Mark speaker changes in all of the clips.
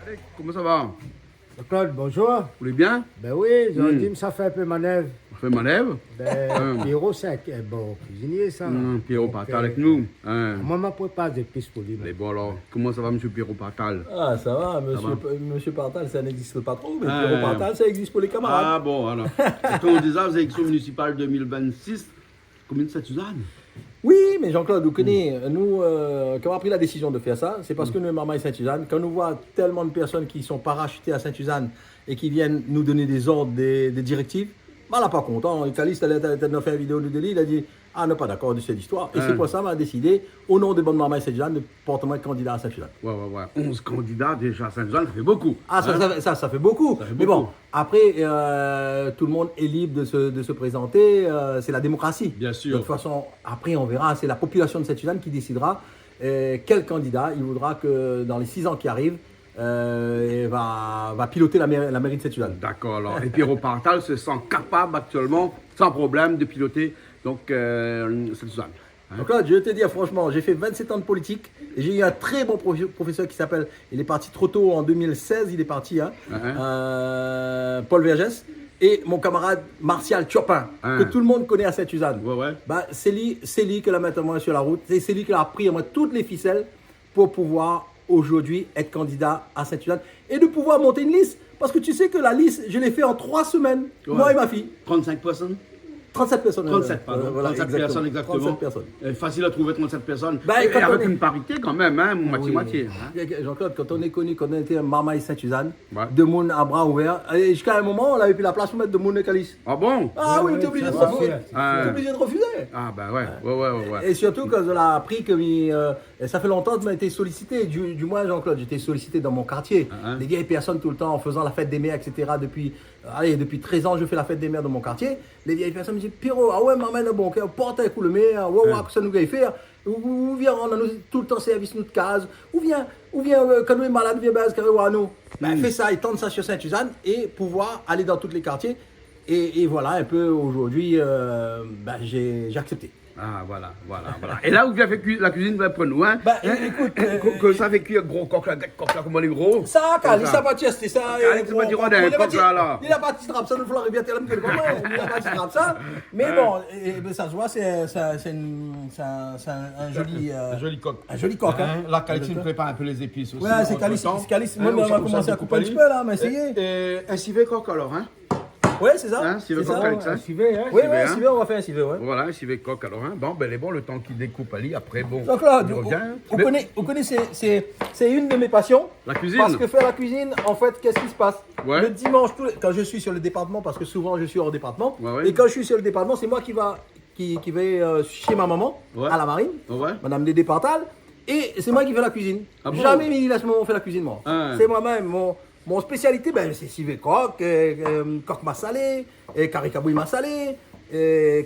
Speaker 1: Allez, comment ça va?
Speaker 2: Claude, bonjour.
Speaker 1: Vous allez bien?
Speaker 2: Ben oui, j'ai dit ça fait un peu manœuvre.
Speaker 1: On fait manœuvre?
Speaker 2: Ben, Pierrot, c'est un bon cuisinier, ça.
Speaker 1: Pierrot Patal avec nous.
Speaker 2: Moi, je prépare des pistes pour lui.
Speaker 1: Mais bon alors, comment ça va, monsieur Pierrot Patal?
Speaker 3: Ah, ça va, monsieur Partal, ça n'existe pas trop, mais Pierrot Partal, ça existe pour les camarades.
Speaker 1: Ah bon, alors. Quand on disait aux élections municipales 2026, combien de Saint-Suzanne?
Speaker 3: Oui, mais Jean-Claude, vous connaissez, nous, quand on a pris la décision de faire ça, c'est parce que nous, Marmaille Saint-Suzanne, quand nous voit tellement de personnes qui sont parachutées à Saint-Suzanne et qui viennent nous donner des ordres, des directives, bah, là, pas content. Le Calice, il a fait une vidéo de lui, il a dit, ah, non, pas d'accord de cette histoire. Et c'est pour ça qu'on a décidé, au nom de Bonne Marmaille Saint-Suzanne, de porter moi candidat à Saint-Suzanne.
Speaker 1: Ouais. 11 candidats déjà à Saint-Suzanne, ça fait beaucoup.
Speaker 3: Ah, ça fait beaucoup.
Speaker 1: Ça fait
Speaker 3: Mais bon,
Speaker 1: beaucoup.
Speaker 3: après, tout le monde est libre de se présenter. C'est la démocratie.
Speaker 1: Bien sûr.
Speaker 3: De toute façon, après, on verra. C'est la population de Saint-Suzanne qui décidera quel candidat il voudra que dans les 6 ans qui arrivent, va piloter la mairie de Saint-Suzanne.
Speaker 1: D'accord, alors. Et Pierrot Patal se sent capable actuellement, sans problème, de piloter donc Saint-Suzanne.
Speaker 3: Donc là, je vais te dire franchement, j'ai fait 27 ans de politique et j'ai eu un très bon professeur qui s'appelle, il est parti trop tôt en 2016, il est parti, Paul Vergès, et mon camarade Martial Chopin, que tout le monde connaît à Saint-Suzanne.
Speaker 1: Ouais.
Speaker 3: Bah, c'est lui qui l'a mis moi sur la route, c'est lui qui a pris à moi toutes les ficelles pour pouvoir aujourd'hui être candidat à Saint-Suzanne et de pouvoir monter une liste. Parce que tu sais que la liste, je l'ai fait en 3 semaines, moi et ma fille.
Speaker 1: 35 personnes?
Speaker 3: 37 personnes.
Speaker 1: 37, pardon.
Speaker 3: Voilà,
Speaker 1: 37 personnes exactement.
Speaker 3: 37 personnes.
Speaker 1: Facile à trouver 37 personnes.
Speaker 3: Bah,
Speaker 1: et
Speaker 3: quand
Speaker 1: avec
Speaker 3: on est-
Speaker 1: une parité quand même, hein, moitié-moitié.
Speaker 3: Jean-Claude, quand on est connu, quand on était Marmaille Saint-Suzanne,
Speaker 1: Ouais.
Speaker 3: de monde à bras ouverts, et jusqu'à un moment, on avait plus la place pour mettre de monde et calice.
Speaker 1: Ah bon?
Speaker 3: Ah oui,
Speaker 2: Ouais,
Speaker 3: t'es obligé,
Speaker 2: ça
Speaker 3: de
Speaker 2: va
Speaker 3: refuser.
Speaker 2: faire.
Speaker 3: T'es obligé de refuser.
Speaker 1: Ah ben ouais.
Speaker 3: Et surtout quand on a appris que ça fait longtemps que tu m'as été sollicité, du moins Jean-Claude, j'étais sollicité dans mon quartier.
Speaker 1: Uh-huh.
Speaker 3: Les vieilles personnes tout le temps en faisant la fête des mères, etc. Depuis 13 ans, je fais la fête des mères dans mon quartier. Les vieilles personnes me disent, Pierrot, ah ouais, maman, bon cœur, porte un coup le maire, ouais, que ça nous va faire. Ou vient, on a tout le temps service, nous de case. Ou vient, quand nous est malade, viens, ben, nous. Ben, fais ça, étendre ça sur Saint-Suzanne et pouvoir aller dans tous les quartiers. Et voilà, un peu aujourd'hui, j'ai accepté.
Speaker 1: Ah voilà. Et là où tu as fait la cuisine pour nous, hein?
Speaker 3: Bah, écoute,
Speaker 1: que ça fait cuire gros coq là, comment les gros?
Speaker 3: ça, Cali, ça va tester ça.
Speaker 1: Cali, c'est pas du rodin, coq là.
Speaker 3: Il a pas de strap, ça nous fera bien tellement que le moment. Il a pas de strap, ça. Mais bon, ça se voit, c'est un joli.
Speaker 1: Un joli coq.
Speaker 3: Un joli coq, hein.
Speaker 1: La qualité nous prépare un peu les épices aussi.
Speaker 3: Ouais, c'est Calice. Moi, on va commencer à couper un petit peu là, mais essayez.
Speaker 1: Et un civet coq alors, hein?
Speaker 3: Ouais, c'est ça.
Speaker 1: Hein, civet
Speaker 3: C'est
Speaker 1: coq
Speaker 3: ça.
Speaker 1: avec ça.
Speaker 2: Suivez, hein.
Speaker 3: Oui,
Speaker 1: civet, hein.
Speaker 3: civet, on va faire un civet, ouais.
Speaker 1: Voilà, un civet coq alors, hein? Bon, ben, il est bon le temps qu'il découpe Ali, après, bon.
Speaker 3: Donc là,
Speaker 1: il revient.
Speaker 3: vous connaissez, c'est une de mes passions.
Speaker 1: La cuisine.
Speaker 3: Parce que faire la cuisine, en fait, qu'est-ce qui se passe?
Speaker 1: Ouais.
Speaker 3: Le dimanche, quand je suis sur le département, parce que souvent je suis hors département,
Speaker 1: Ouais.
Speaker 3: et quand je suis sur le département, c'est moi qui vais chez ma maman,
Speaker 1: Ouais.
Speaker 3: à la marine,
Speaker 1: Ouais.
Speaker 3: Madame des Départales, et c'est moi qui fais la cuisine.
Speaker 1: Ah bon?
Speaker 3: Jamais il à ce moment fait la cuisine, moi.
Speaker 1: Ah.
Speaker 3: C'est moi-même. Mon spécialité, c'est civet coq, coq massalé, caricabouille massalé,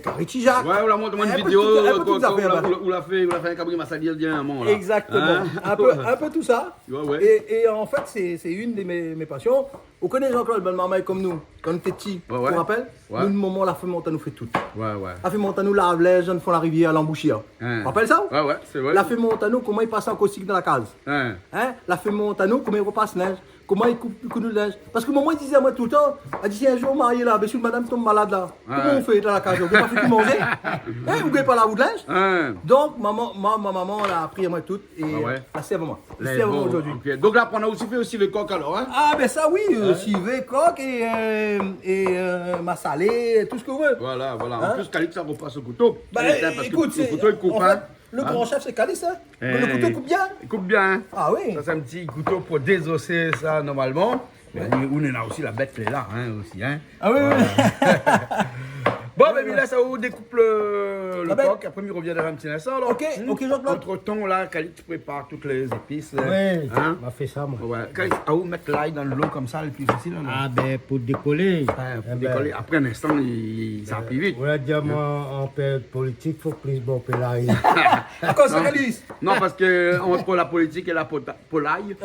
Speaker 3: carré tijac.
Speaker 1: Ouais, on la montre une
Speaker 3: Un peu
Speaker 1: vidéo
Speaker 3: toutes affaires,
Speaker 1: où la fait un cabri massalia dernièrement là.
Speaker 3: Exactement.
Speaker 1: Hein?
Speaker 3: Un peu tout ça.
Speaker 1: Ouais.
Speaker 3: Et en fait, c'est une de mes passions. Vous connaissez Jean-Claude Belmarmaille comme nous, quand on était petits,
Speaker 1: Ouais.
Speaker 3: tu te rappelles?
Speaker 1: Ouais.
Speaker 3: Nous, de moment, la femme nous fait tout.
Speaker 1: Ouais.
Speaker 3: La femme nous lave les jeunes font la rivière, l'embouchure.
Speaker 1: Hein.
Speaker 3: Tu te rappelles ça?
Speaker 1: Ouais, c'est vrai.
Speaker 3: La femme nous, comment il passe en caustique dans la case?
Speaker 1: Hein.
Speaker 3: La femme nous, comment il repasse neige? Comment il coupe le linge? Parce que maman il disait à moi tout le temps, elle dit si un jour marié là, monsieur madame tombe malade là, comment on fait dans la case? On n'a pas fait tout manger? Vous n'avez pas la roue de linge?
Speaker 1: Hein.
Speaker 3: Donc ma maman elle a appris à moi tout et elle sert à moi. Elle sert à moi aujourd'hui.
Speaker 1: Ok. Donc là, on a aussi fait aussi le coq alors, hein?
Speaker 3: Ah ben ça oui, civet, coq et massalé, tout ce que vous voulez.
Speaker 1: Voilà. En
Speaker 3: Hein?
Speaker 1: plus, Calix, ça repasse au couteau.
Speaker 3: Bah,
Speaker 1: Parce
Speaker 3: écoute,
Speaker 1: que le couteau, il coupe,
Speaker 3: en
Speaker 1: hein?
Speaker 3: fait, le grand chef c'est Calice, hein? Mais le couteau coupe bien.
Speaker 1: Il coupe bien, hein?
Speaker 3: Ah oui.
Speaker 1: Ça, c'est un petit couteau pour désosser ça normalement. Mais on a aussi la bête qui est là, hein, aussi, hein?
Speaker 3: Ah oui, oui.
Speaker 1: Bon, mais là, ça vous découpe le
Speaker 3: La bête.
Speaker 1: coq, après, il revient dans un petit instant, alors.
Speaker 3: Ok, Jean-Claude.
Speaker 1: Entre-temps, là, Calix prépare toutes les épices.
Speaker 2: Oui,
Speaker 1: Hein?
Speaker 2: on m'a fait ça, moi.
Speaker 1: Ouais. Calix, à où mettre l'ail dans l'eau comme ça, le plus facile, là?
Speaker 2: Ah, ben, pour décoller.
Speaker 1: Pour décoller. Après un instant, ça appuie vite.
Speaker 2: On a dit, moi, en période politique, il faut plus bon pour l'ail.
Speaker 3: À cause de Calice.
Speaker 1: Non, parce que entre la politique et la polaille,
Speaker 3: pareil?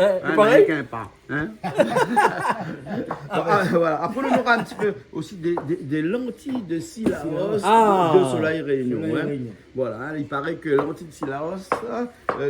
Speaker 1: il n'y a qu'un pas. Hein? Voilà. Après, on aura un petit peu aussi des lentilles de Sillaos
Speaker 3: Ah.
Speaker 1: de Soleil Réunion.
Speaker 2: Soleil
Speaker 1: Hein.
Speaker 2: Réunion.
Speaker 1: Voilà, hein, il paraît que l'anti de Sillaos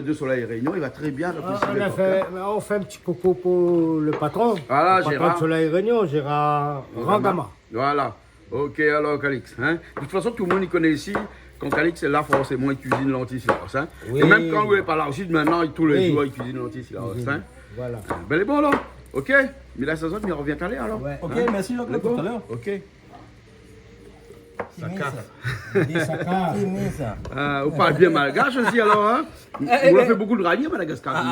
Speaker 1: de Soleil Réunion, il va très bien avec le
Speaker 2: On fait un petit coco pour le patron.
Speaker 1: Voilà,
Speaker 2: le patron
Speaker 1: Gérard.
Speaker 2: de Soleil Réunion, Gérard Rangama.
Speaker 1: Voilà. Ok, alors Calix. Hein. De toute façon, tout le monde y connaît ici. Quand Calix est là, forcément, il cuisine l'anti Sillaos. Hein.
Speaker 2: Oui.
Speaker 1: Et même quand il n'est pas là aussi, maintenant, tous les
Speaker 2: Oui.
Speaker 1: jours, il cuisine l'anti Sillaos. Hein.
Speaker 2: Voilà.
Speaker 1: Ben, il est bon, là. Ok. Mais la saison, il revient à alors.
Speaker 2: Ouais.
Speaker 3: Ok,
Speaker 1: Hein?
Speaker 3: merci
Speaker 1: Il est
Speaker 3: Jean-Claude,
Speaker 1: bon
Speaker 3: tout à l'heure.
Speaker 1: Ok.
Speaker 3: Ça
Speaker 2: Des saccades.
Speaker 1: Vous parlez bien malgache aussi alors, hein? Vous avez fait beaucoup de rallye à Madagascar.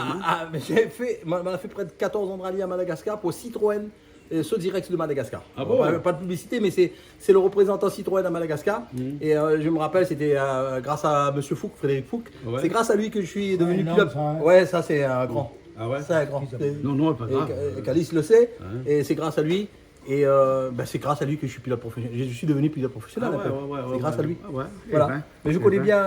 Speaker 3: Mais j'ai fait, on a fait près de 14 ans de rallye à Madagascar pour Citroën, ceux directs de Madagascar.
Speaker 1: Ah bon?
Speaker 3: Pas de publicité, mais c'est le représentant Citroën à Madagascar. Et je me rappelle, c'était grâce à Monsieur Fouque, Frédéric Fouque.
Speaker 1: Ouais.
Speaker 3: C'est grâce à lui que je suis devenu
Speaker 2: énorme,
Speaker 3: pilote.
Speaker 2: ça, hein.
Speaker 3: Ouais, ça c'est un grand.
Speaker 1: Ah ouais?
Speaker 3: C'est un grand.
Speaker 1: Non, pas grave.
Speaker 3: Et Calice le sait, et c'est grâce à lui. Et c'est grâce à lui que je suis pilote professionnel. Je suis devenu pilote professionnel.
Speaker 1: Ah ouais,
Speaker 3: un peu.
Speaker 1: ouais,
Speaker 3: C'est grâce à lui.
Speaker 1: Ah ouais.
Speaker 3: Voilà.
Speaker 1: Eh ben,
Speaker 3: Mais je
Speaker 1: eh
Speaker 3: connais
Speaker 1: ben.
Speaker 3: bien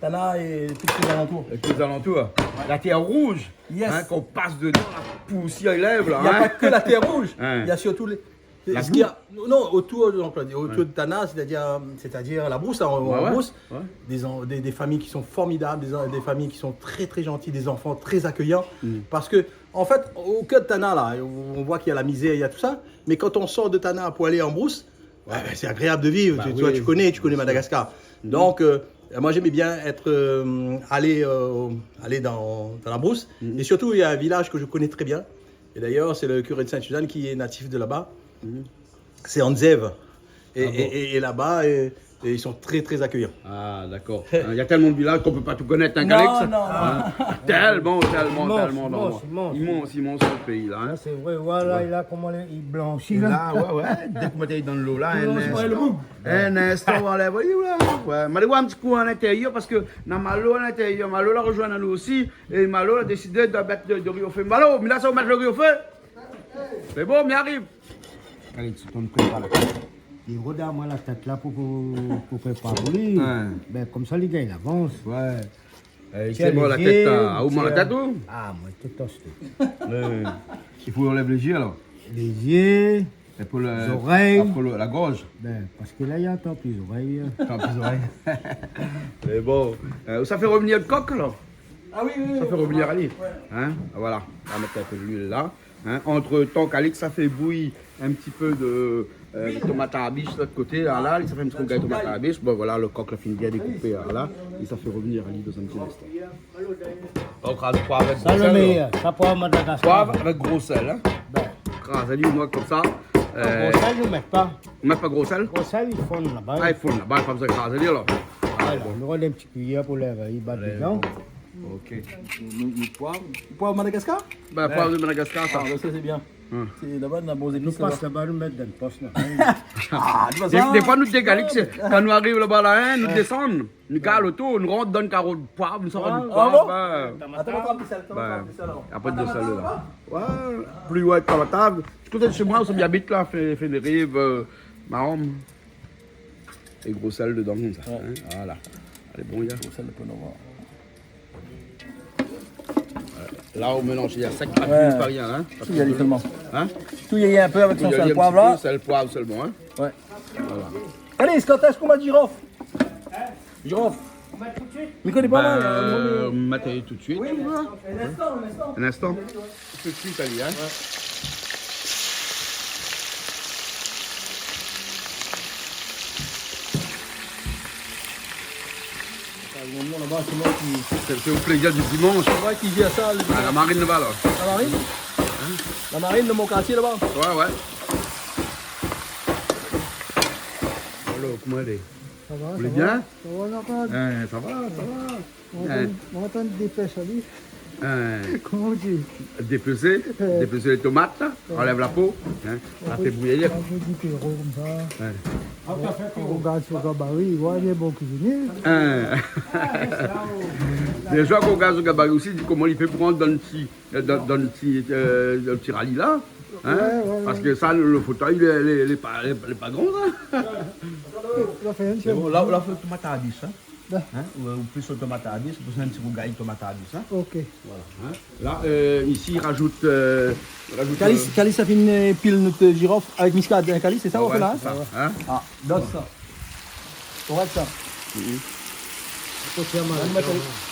Speaker 3: Tana et tous les alentours.
Speaker 1: Avec les alentours. La terre rouge.
Speaker 3: Yes.
Speaker 1: Hein, qu'on passe dedans, la poussière lève là.
Speaker 3: Il n'y a
Speaker 1: hein.
Speaker 3: pas que la terre rouge.
Speaker 1: Hein.
Speaker 3: Il y a surtout les.
Speaker 1: La
Speaker 3: ce qu'il y a- non, autour de Tana, c'est-à-dire la brousse, en
Speaker 1: Ouais, ouais.
Speaker 3: brousse,
Speaker 1: Ouais.
Speaker 3: des familles qui sont formidables, des familles qui sont très très gentilles, des enfants très accueillants.
Speaker 1: Mm.
Speaker 3: Parce que, en fait, au cœur de Tana, là, on voit qu'il y a la misère, il y a tout ça, mais quand on sort de Tana pour aller en brousse, ouais, c'est agréable de vivre.
Speaker 1: Bah
Speaker 3: tu
Speaker 1: oui.
Speaker 3: vois, tu connais Madagascar. Donc, moi j'aimais bien aller dans la brousse. Et surtout, il y a un village que je connais très bien. Et d'ailleurs, c'est le curé de Sainte-Suzanne qui est natif de là-bas. C'est Anzev. Et là-bas, ils sont très très accueillants.
Speaker 1: Ah, d'accord. Il y a tellement de villages qu'on ne peut pas tout connaître, hein, Calix. Hein. Tellement, immense le pays là. Hein.
Speaker 2: Là, c'est vrai, voilà, il a comment il blanchit là.
Speaker 1: Là, ouais. Dès que vous mettez dans l'eau là,
Speaker 2: le bout.
Speaker 1: un instant, on enlève, voyez là. Ouais. Mais allez un petit coup à l'intérieur parce que dans Malo à l'intérieur, Malo l'a rejoint à nous aussi. Et Malo a décidé de mettre de riz au feu. Malo, mais là, ça va mettre le riz au feu. C'est bon, mais arrive.
Speaker 2: Allez, tu tournes pas la tête. Il regarde moi la tête là pour préparer.
Speaker 1: Ouais.
Speaker 2: Ben, comme ça, les gars, il avance.
Speaker 1: Ouais.
Speaker 2: Tiens,
Speaker 1: C'est bon, la
Speaker 2: les
Speaker 1: tête,
Speaker 2: yeux,
Speaker 1: à où la tête où?
Speaker 2: Ah, moi, tout tosté.
Speaker 1: Il faut enlever les yeux alors.
Speaker 2: Les yeux,
Speaker 1: Et pour
Speaker 2: les oreilles.
Speaker 1: pour la gorge.
Speaker 2: Ben, parce que là, il y a tant plus oreilles.
Speaker 1: Tant pis, ouais. Mais bon, ça fait revenir le coq alors.
Speaker 3: Ah oui, oui,
Speaker 1: Ça fait revenir à l'île. Hein? Voilà, on va mettre un peu d'huile là. Hein? Entre temps, Calix, ça fait bouillir un petit peu de tomate à biche de l'autre côté. Là, ça fait un petit peu de tomate à biche. Bon, voilà, le coq l'a fini bien découpé là. Et ça fait revenir à l'île dans un petit instant. On crase le poivre avec
Speaker 2: Ça, le meilleur. Ça pour Madagascar.
Speaker 1: Poivre avec gros sel. Hein?
Speaker 2: Ben,
Speaker 1: Crase à l'île, noix comme ça.
Speaker 2: gros sel, ils ne mettent pas.
Speaker 1: On met pas gros sel.
Speaker 2: Gros sel, ils font là-bas.
Speaker 1: Ah, il faut là-bas, il faut besoin de crase à l'île alors.
Speaker 2: Voilà, on aura des petites cuillères pour les ils battent dedans.
Speaker 1: Ok.
Speaker 3: Le poivre Madagascar.
Speaker 1: Ben, poivre de Madagascar, ça.
Speaker 3: Ah, ça c'est bien. C'est là-bas de la bonne
Speaker 2: Nous
Speaker 3: épice là-bas.
Speaker 2: passe là-bas, nous mettre dans le poste là.
Speaker 3: Ah, tu vois ça?
Speaker 1: Des fois, nous, des Calix, quand nous arrivons là-bas, là, hein, nous descendons, nous galons autour, nous rentrons dans le carreau de poivre, nous sortons du
Speaker 3: Ah
Speaker 1: poivre.
Speaker 3: bon?
Speaker 1: hein.
Speaker 3: Attends, on va pisser, attends, on va
Speaker 1: Ben,
Speaker 3: pisser alors.
Speaker 1: après de sel là. Ouais, plus ouais, sur la table. Tout est chez moi, où j'habite là, fait des rives, marron. Et gros sel dedans, comme ça. Hein, voilà. Allez, bon, gars.
Speaker 3: Ça, le peu noir.
Speaker 1: Là, on mélange, il y a 5
Speaker 3: Ouais.
Speaker 1: minutes par rien, hein.
Speaker 3: Tout y aller seulement.
Speaker 1: Hein?
Speaker 3: Tout y aller un peu avec son
Speaker 1: Il y a un
Speaker 3: sel
Speaker 1: petit
Speaker 3: poivre là.
Speaker 1: peu, sel, poivre seulement, hein.
Speaker 3: Ouais. Allez, quand est-ce qu'on va girofle? Girofle. Mais connais pas là.
Speaker 1: Mettez tout de suite.
Speaker 3: Oui, un instant, un instant.
Speaker 1: Un instant. Tout de suite, allez, hein.
Speaker 3: Là-bas, c'est moi qui.
Speaker 1: C'est au plaisir du dimanche.
Speaker 3: C'est moi qui gère ça.
Speaker 1: À la marine là-bas, là.
Speaker 3: La marine? La marine de mon quartier là-bas.
Speaker 1: Ouais, ouais. Alors, comment elle est?
Speaker 2: Ça va,
Speaker 1: Vous voulez bien?
Speaker 2: Ça va, on entend,
Speaker 1: Ça va.
Speaker 2: on entend des pêches à lui. Comment on dit?
Speaker 1: Dépecer les tomates, là. Enlève la peau. Hein. Ça fait bouillir.
Speaker 2: On veut du terreau comme ça.
Speaker 1: Ouais.
Speaker 2: On regarde sur le gabarit, il voit les bons cuisiniers.
Speaker 1: Déjà qu'on regarde le gabarit aussi, dit comment il fait pour rentrer dans le petit rallye là. Hein? Parce que ça, le fauteuil, il est pas grand. Hein?
Speaker 2: La fin,
Speaker 1: C'est bon, là, on fait tomate à biche. Hein? Ou plus au tomate à bis, plus un petit rougail tomate à bis. Hein.
Speaker 4: Ok.
Speaker 1: Voilà. Hein. Là, ici, il rajoute.
Speaker 3: Calice, Calice, ça fait une pile notre girofle avec muscade et Calice, c'est ça, on fait là?
Speaker 1: c'est ça. Hein.
Speaker 3: Ah, donne ça. On reste ça.
Speaker 4: Tiens,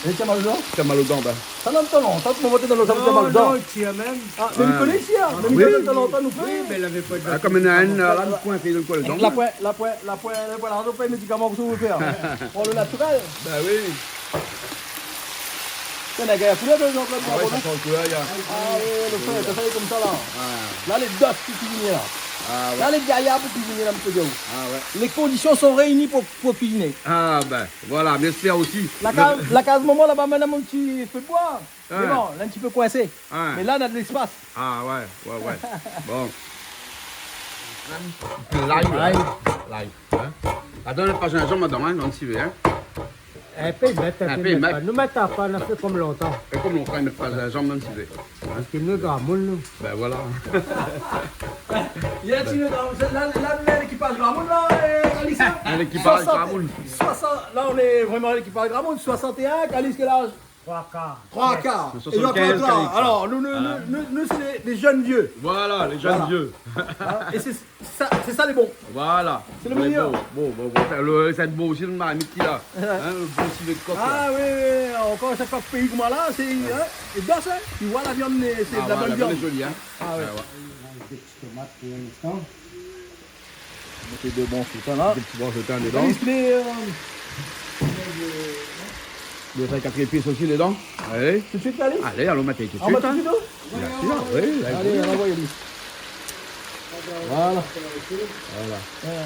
Speaker 3: Et tiens mal dedans.
Speaker 1: C'est mal aux dents, ben.
Speaker 3: Ça donne pas long, tant que mon vote dans l'eau, ça me tient mal dedans.
Speaker 4: tiens même.
Speaker 3: Ah, mais nous connaissons ici, hein. Mais nous
Speaker 1: Oui.
Speaker 3: connaissons dans longtemps, nous
Speaker 4: Oui,
Speaker 3: fait.
Speaker 4: mais elle avait pas de.
Speaker 1: Ah, comme il y en a un là, le coin, fait le coin, le dent.
Speaker 3: La poêle, l'argent paye médicaments pour ce que vous faire. Pour le naturel.
Speaker 1: Ben oui.
Speaker 3: Tiens, la gars, poulet de Jean-Claude
Speaker 1: Ah ouais, ça sent le couleur, il y a.
Speaker 3: Ah oui, le frère, ça fait comme ça là.
Speaker 1: Ah,
Speaker 3: Là, les dos pour cuisiner là.
Speaker 1: ah, ouais.
Speaker 3: Là, les gaillards pour cuisiner là, M. Diaw.
Speaker 1: Ah, ouais.
Speaker 3: Les conditions sont réunies pour cuisiner.
Speaker 1: Ah, ben, voilà, j'espère aussi.
Speaker 3: La case moment là-bas, maintenant, mon petit feu de bois. C'est
Speaker 1: Ouais.
Speaker 3: bon, là, un petit peu coincé.
Speaker 1: Ouais.
Speaker 3: Mais là, on a de l'espace.
Speaker 1: Ah, ouais. Bon. Live. Hein. Attends, ne pas gingembre, madame, hein, dans le hein.
Speaker 4: Un peu, mettre,
Speaker 1: Un
Speaker 4: un
Speaker 1: peu,
Speaker 4: peu.
Speaker 1: mettre.
Speaker 4: Nous mettons pas, on a fait comme longtemps.
Speaker 1: Et comme longtemps, ils ne mettent pas gingembre dans le civet.
Speaker 4: Parce que nous, dans le monde, nous.
Speaker 1: Ben voilà.
Speaker 3: Il y a un petit peu là, l'équipage Gramoun là, Calissa.
Speaker 1: L'équipage Gramoun.
Speaker 3: 60, là, on est vraiment à l'équipage Gramoun, 61, Calice, quel âge?
Speaker 4: 3 quarts.
Speaker 3: 3 quarts.
Speaker 1: 75,
Speaker 3: Et Jean-Claude là.
Speaker 1: Calix.
Speaker 3: Alors, nous c'est des jeunes vieux.
Speaker 1: Voilà, les jeunes
Speaker 3: Voilà.
Speaker 1: vieux.
Speaker 3: Hein, et c'est ça les bons.
Speaker 1: Voilà.
Speaker 3: C'est le meilleur.
Speaker 1: Bon. C'est beau aussi, le marmite là. Hein, le bon civet de coq. là.
Speaker 3: Ah oui, encore chaque fois pays comme moi là, c'est. Hein, et bien ça, tu vois la viande, c'est
Speaker 1: Ah,
Speaker 3: de la
Speaker 1: voilà,
Speaker 3: bonne viande.
Speaker 1: est jolie, hein.
Speaker 3: Ah ouais.
Speaker 2: Des petites tomates pour l'instant.
Speaker 3: Mettez deux bons sultans là.
Speaker 1: Des petits brochets dedans.
Speaker 3: Calice, les.
Speaker 1: Deux, trois, quatre épices aussi dedans. Allez.
Speaker 3: Tout de suite, Calice.
Speaker 1: Allez, allons mettre tout de
Speaker 3: En bas
Speaker 1: suite.
Speaker 3: tout de
Speaker 1: Hein.
Speaker 3: suite,
Speaker 1: Bien sûr, oui.
Speaker 3: allez, on envoie Calice. Voilà.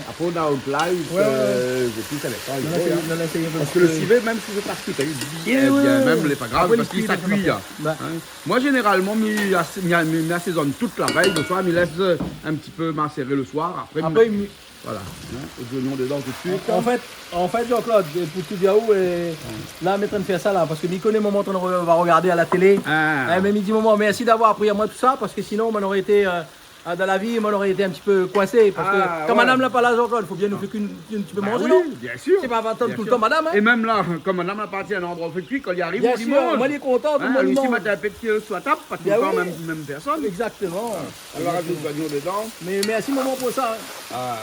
Speaker 1: Après, on a au live, je suis ça pas.
Speaker 3: Non, non, c'est
Speaker 1: Parce que le civet, même si c'est pas cuit,
Speaker 3: Oui, oui,
Speaker 1: même,
Speaker 3: oui.
Speaker 1: il n'est pas grave,
Speaker 3: Ah oui,
Speaker 1: parce
Speaker 3: les
Speaker 1: qu'il
Speaker 3: cuits,
Speaker 1: s'accuit.
Speaker 3: c'est
Speaker 1: Hein.
Speaker 3: Bah.
Speaker 1: Moi, généralement, je assaisonne toute la veille, le soir, je laisse un petit peu macérer le soir.
Speaker 3: Après,
Speaker 1: voilà. Hein, les oignons dedans tout de suite.
Speaker 3: en fait, Jean-Claude, pour tout dire où, là, on est en train de faire ça là, parce que Nicolas, moment, on va regarder à la télé.
Speaker 1: Ah.
Speaker 3: Mais il dit, maman, merci d'avoir appris à moi tout ça, parce que sinon, on aurait été. Dans la vie, on aurait été un petit peu coincé. Parce que quand
Speaker 1: ouais.
Speaker 3: madame n'a pas là, Jean-Claude, il faut bien nous faire qu'une petit peu
Speaker 1: Bah
Speaker 3: manger,
Speaker 1: oui,
Speaker 3: non?
Speaker 1: bien sûr.
Speaker 3: C'est pas 20 ans
Speaker 1: Bien
Speaker 3: tout le
Speaker 1: sûr.
Speaker 3: temps, madame. Hein?
Speaker 1: Et même là, comme madame a parti à un endroit fait cuit, quand il arrive,
Speaker 3: Bien
Speaker 1: on lui
Speaker 3: sûr,
Speaker 1: mange.
Speaker 3: moi, il est content, tout le monde lui
Speaker 1: Ici,
Speaker 3: mange.
Speaker 1: matin, un petit soit tape, parce que
Speaker 3: Bien
Speaker 1: pas
Speaker 3: oui.
Speaker 1: même personne.
Speaker 3: Exactement.
Speaker 1: Alors, rajoute les oignons dedans.
Speaker 3: Mais merci, maman, pour ça. Hein.
Speaker 1: Ah.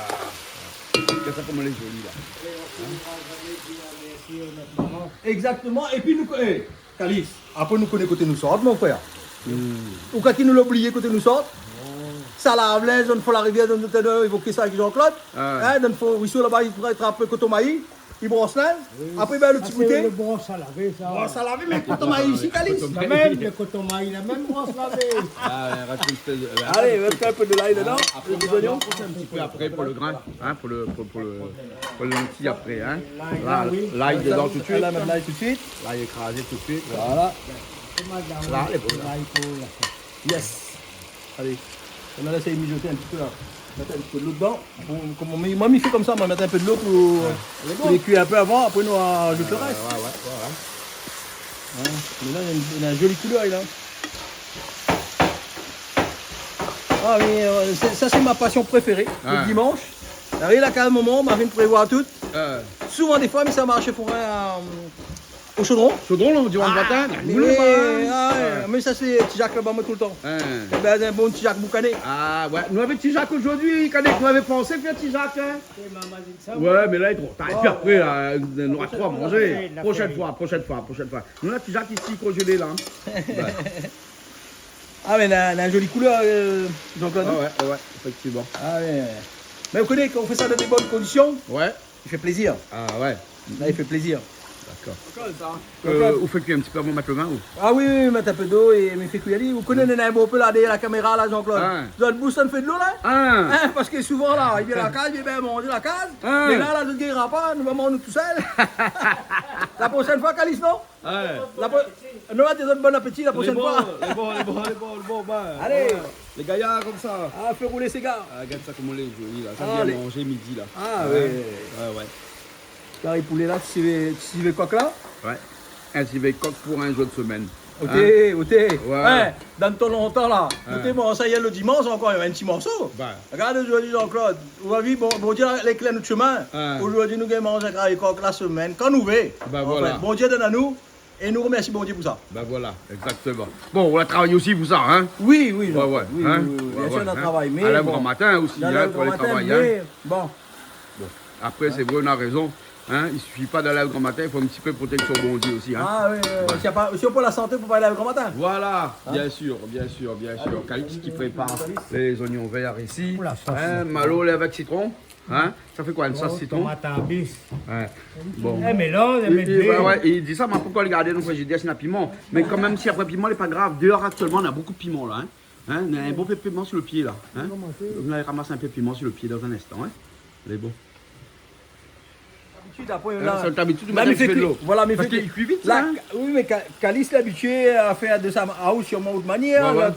Speaker 1: Regarde ça comme elle est jolie là.
Speaker 3: Exactement. Et puis, nous, Calice, après, nous connaissons côté nous sortent, mon frère. Ou quand il nous l'a oublié côté nous sortent. Ça la Havelaise, on fait la rivière, on a évoqué ça avec Jean-Claude.
Speaker 1: Ah.
Speaker 3: On fait ruisseau là-bas, il faudrait attraper coton maïs. Il brosse là. Après, ben, le petit
Speaker 4: Ah, c'est
Speaker 3: goûter.
Speaker 4: le brosse à laver, ça.
Speaker 3: Brosse à laver, mais coton maïs ici, Calice.
Speaker 4: La même, le coton maïs, la même brosse lavée.
Speaker 1: Ah, rajoute une espèce de.
Speaker 3: Allez, mettez un peu de l'ail dedans.
Speaker 1: Après,
Speaker 3: des oignons.
Speaker 1: un petit peu après pour le grain, hein, pour le lentilles après. Hein.
Speaker 4: Là, oui.
Speaker 1: L'ail dedans tout de suite.
Speaker 3: Là, mettre l'ail tout de suite.
Speaker 1: L'ail écrasé tout de suite.
Speaker 3: Voilà.
Speaker 1: Là, les beaux, là.
Speaker 3: Yes. Allez. On a laissé mijoter un petit peu là. Mettre un petit peu de l'eau dedans. Moi, il fait comme ça, on va mettre un peu de l'eau pour les cuire un peu avant, après nous on ajoute le reste.
Speaker 1: Ouais.
Speaker 3: Mais là, il a une jolie couleur, là. Ah oui, ça c'est ma passion préférée,
Speaker 1: Ouais.
Speaker 3: le dimanche. Arrive là, qu'à un moment, on m'a fait prévoir tout.
Speaker 1: Euh,
Speaker 3: Souvent des fois, mais ça marche pour au chaudron.
Speaker 1: Chaudron, là, on dit on matin.
Speaker 3: Mais ça c'est petit Jacques là-bas moi, tout le temps.
Speaker 1: Hein.
Speaker 3: Eh ben, un bon petit Jacques boucané.
Speaker 1: Ah ouais, nous avec petit Jacques aujourd'hui, quand nous avait pensé faire petit Jacques. Hein. Ouais, mais là il est trop tard. Et puis après, là, on aura trop à manger. Prochaine fois. Nous là, petit Jacques ici congelé là. Ouais.
Speaker 3: Ah mais il a une jolie couleur, Jean-Claude.
Speaker 1: Ouais, effectivement.
Speaker 3: Ah ouais. Mais vous connaissez, quand on fait ça dans des bonnes conditions,
Speaker 1: Ouais.
Speaker 3: il fait plaisir.
Speaker 1: Ah ouais.
Speaker 3: Là, il fait plaisir.
Speaker 1: D'accord. Vous faites cuire un petit peu avant de mettre le vin ou?
Speaker 3: Ah oui, mettre un peu d'eau et me fait cuire. Vous connaissez un beau peu là derrière la caméra là, Jean-Claude.
Speaker 1: Ah.
Speaker 3: Vous avez le bousson fait de l'eau là?
Speaker 1: Ah.
Speaker 3: Hein, parce que souvent là, il vient à la case, il vient manger la case.
Speaker 1: Ah.
Speaker 3: Mais là, je ne guérira pas, nous allons nous tout seuls. La prochaine fois, Calice, non?
Speaker 1: Ouais.
Speaker 3: Nous, tu donnes bon appétit la prochaine fois.
Speaker 1: Les bons,
Speaker 3: Allez.
Speaker 1: Les gaillards comme ça.
Speaker 3: Ah, fais rouler ces gars.
Speaker 1: Ah, regarde ça comme on les jolie là. Ça
Speaker 3: Ah,
Speaker 1: vient
Speaker 3: les-
Speaker 1: manger midi là.
Speaker 3: Ah
Speaker 1: ouais.
Speaker 3: oui.
Speaker 1: Ouais.
Speaker 3: Carré poulet là, tu sais coq là?
Speaker 1: Ouais. Un civet coq pour un jour de semaine.
Speaker 3: Où t'es
Speaker 1: Ouais.
Speaker 3: Hein, dans ton longtemps là. Où t'es bon, ça y est, le dimanche encore, il y a un petit morceau.
Speaker 1: Ouais.
Speaker 3: Regarde aujourd'hui, Jean-Claude. On va vivre, bon Dieu, les clés de chemin.
Speaker 1: Ouais.
Speaker 3: Aujourd'hui, nous allons manger avec la semaine. Quand nous veut.
Speaker 1: Ben voilà.
Speaker 3: Bon Dieu donne à nous. Et nous remercions bon Dieu pour ça.
Speaker 1: Ben voilà, exactement. Bon, on a travaillé aussi pour ça, hein?
Speaker 3: Oui,
Speaker 1: Ouais,
Speaker 3: Jean-Claude,
Speaker 1: ouais.
Speaker 3: oui,
Speaker 1: hein?
Speaker 3: oui, oui, bien
Speaker 1: Ouais,
Speaker 3: sûr,
Speaker 1: ouais,
Speaker 3: notre
Speaker 1: hein?
Speaker 3: travail. Mais
Speaker 1: À l'heure
Speaker 3: bon,
Speaker 1: grand matin aussi,
Speaker 3: dans
Speaker 1: hein,
Speaker 3: le
Speaker 1: pour les
Speaker 3: grand matin,
Speaker 1: travailleurs.
Speaker 3: mais bon.
Speaker 1: Après, c'est vrai, on a raison. Hein? Il ne suffit pas d'aller au grand matin, il faut un petit peu protection bon Dieu aussi. Hein?
Speaker 3: Ah oui, si on peut la santé, pour pas aller au grand matin.
Speaker 1: Voilà, bien sûr, bien sûr, bien sûr. Calix qui prépare les oignons verts ici.
Speaker 2: Oula, ça,
Speaker 1: Hein? Malo, lait avec citron. Hein? Ça fait quoi, une sauce citron?
Speaker 4: Tomate à bis.
Speaker 1: Ouais. Bon.
Speaker 4: Eh, mélange,
Speaker 1: Il,
Speaker 4: mais
Speaker 1: il- ouais, il dit ça, mais pourquoi le garder dans le frigidaire s'il y a piment? Mais quand même, si après piment, c'est pas grave. Dehors, actuellement, on a beaucoup de piment là. Hein? Hein? On a un bon peu de piment sur le pied là. Hein? Vous allez ramasser un peu de piment sur le pied dans un instant. Hein? Elle est bon.
Speaker 3: Après,
Speaker 1: Hein, c'est l'habitude de
Speaker 3: là,
Speaker 1: mettre un
Speaker 3: il fait
Speaker 1: petit peu de
Speaker 3: cuire.
Speaker 1: l'eau.
Speaker 3: Voilà, mais
Speaker 1: Parce
Speaker 3: fait
Speaker 1: qu'il cuit vite,
Speaker 3: là,
Speaker 1: ça, hein?
Speaker 3: oui, mais Calice l'habitué à faire de sa house sur mon autre manière.
Speaker 1: Ouais, ouais.
Speaker 3: Là,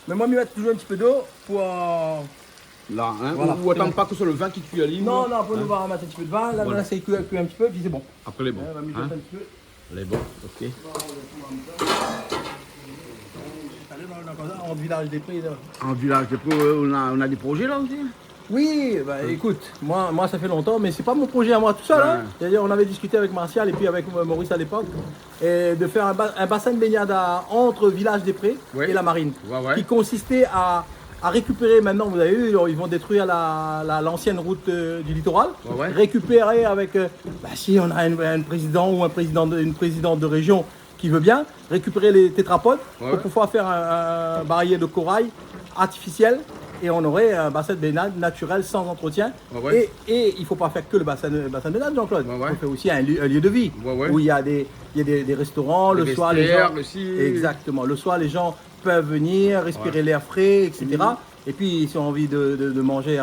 Speaker 3: mais moi, je vais mettre toujours un petit peu d'eau pour.
Speaker 1: Là, hein?
Speaker 3: Voilà.
Speaker 1: Ou attends pas que ce soit le vin qui cuit à l'île.
Speaker 3: Non, non, après, nous va mettre un petit peu de vin. Là,
Speaker 1: Voilà.
Speaker 3: là c'est cuit un petit peu, puis c'est bon.
Speaker 1: Après, elle est bon.
Speaker 3: On va mijoter
Speaker 1: Hein?
Speaker 3: un petit peu.
Speaker 1: Elle est bon, ok.
Speaker 3: En village des prix. Là.
Speaker 1: En village de Pau, on a des projets là aussi?
Speaker 3: Oui, bah, écoute, moi ça fait longtemps, mais c'est pas mon projet à moi tout seul. Hein.
Speaker 1: Ouais.
Speaker 3: C'est-à-dire, on avait discuté avec Martial et puis avec Maurice à l'époque, et de faire un bassin de baignade entre Village des Prés
Speaker 1: Ouais.
Speaker 3: et la Marine,
Speaker 1: Ouais, ouais.
Speaker 3: qui consistait à récupérer, maintenant vous avez vu, ils vont détruire l'ancienne route du littoral,
Speaker 1: Ouais, ouais.
Speaker 3: récupérer avec, si on a un président ou une présidente de région qui veut bien, récupérer les tétrapodes
Speaker 1: Ouais.
Speaker 3: pour pouvoir faire un barrier de corail artificiel. Et on aurait un bassin de baignade naturel sans entretien.
Speaker 1: Ouais, ouais.
Speaker 3: Et il ne faut pas faire que le bassin de baignade, Jean-Claude.
Speaker 1: Ouais, ouais.
Speaker 3: Il faut faire aussi un lieu de vie
Speaker 1: Ouais, ouais.
Speaker 3: où il y a des restaurants.
Speaker 1: Des
Speaker 3: Le soir, les
Speaker 1: vestiaires
Speaker 3: gens.
Speaker 1: aussi.
Speaker 3: Exactement. Le soir, les gens peuvent venir respirer l'air frais, etc. Et puis, s'ils ont envie de manger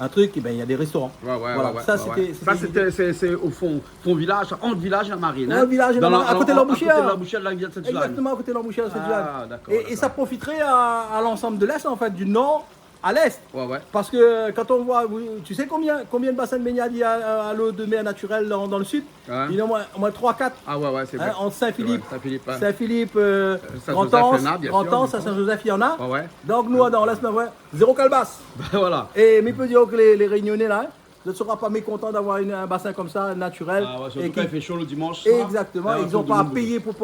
Speaker 3: un truc, eh ben, il y a des restaurants.
Speaker 1: Ouais, ouais,
Speaker 3: Voilà.
Speaker 1: ouais,
Speaker 3: Ça,
Speaker 1: ouais, ouais.
Speaker 3: c'était.
Speaker 1: Ça, c'est au fond village, entre village et la marine.
Speaker 3: Ouais, village et la marine, à côté de l'embouchure.
Speaker 1: À côté de l'embouchure de la rivière de cette
Speaker 3: Exactement, à côté de l'embouchure de cette
Speaker 1: Ah,
Speaker 3: Village.
Speaker 1: d'accord,
Speaker 3: Et
Speaker 1: d'accord.
Speaker 3: ça profiterait à l'ensemble de l'Est, en fait, du Nord à l'Est.
Speaker 1: Ouais, ouais.
Speaker 3: Parce que quand on voit, tu sais combien de bassins de baignade il y a à l'eau de mer naturelle dans le sud?
Speaker 1: Ouais.
Speaker 3: Il y en a au moins 3-4.
Speaker 1: Ah, ouais, ouais, c'est vrai.
Speaker 3: Entre Saint-Philippe,
Speaker 1: C'est vrai, Saint-Philippe, ouais.
Speaker 3: Saint-Philippe,
Speaker 1: Saint-Joseph,
Speaker 3: Grand-Anse,
Speaker 1: il y en a, bien sûr,
Speaker 3: Grand-Anse, à Saint-Joseph, il y en a.
Speaker 1: Ouais, ouais.
Speaker 3: Donc nous, dans l'Est, zéro calebasse.
Speaker 1: Voilà.
Speaker 3: Et mais peut dire que les Réunionnais, là, ne seront pas mécontents d'avoir un bassin comme ça, naturel.
Speaker 1: Ah, ouais,
Speaker 3: et
Speaker 1: surtout
Speaker 3: qui-
Speaker 1: quand il fait chaud le dimanche. soir.
Speaker 3: Exactement,
Speaker 1: Ah,
Speaker 3: ils n'ont
Speaker 1: tout
Speaker 3: pas
Speaker 1: le
Speaker 3: à
Speaker 1: monde.
Speaker 3: payer pour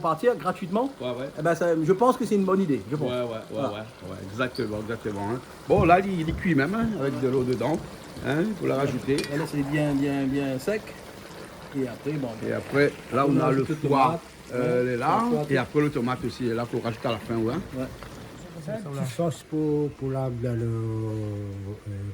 Speaker 3: partir gratuitement.
Speaker 1: Ouais, ouais.
Speaker 3: Eh ben, je pense que c'est une bonne idée. Je pense.
Speaker 1: Ouais, ouais, ouais,
Speaker 3: Voilà.
Speaker 1: ouais, exactement, exactement. Hein. Bon, là, il est cuit même, hein, avec de l'eau dedans. Hein, faut la rajouter.
Speaker 3: Et là, c'est bien sec. Et après, bon.
Speaker 1: Et après, là, on
Speaker 3: On
Speaker 1: a le
Speaker 3: rajoute le
Speaker 1: foie,
Speaker 3: tomate.
Speaker 1: elle est là.
Speaker 3: Le foie,
Speaker 1: Et après, le tomate aussi est là, faut rajouter à la fin, ouais.
Speaker 4: Une petite sauce pour la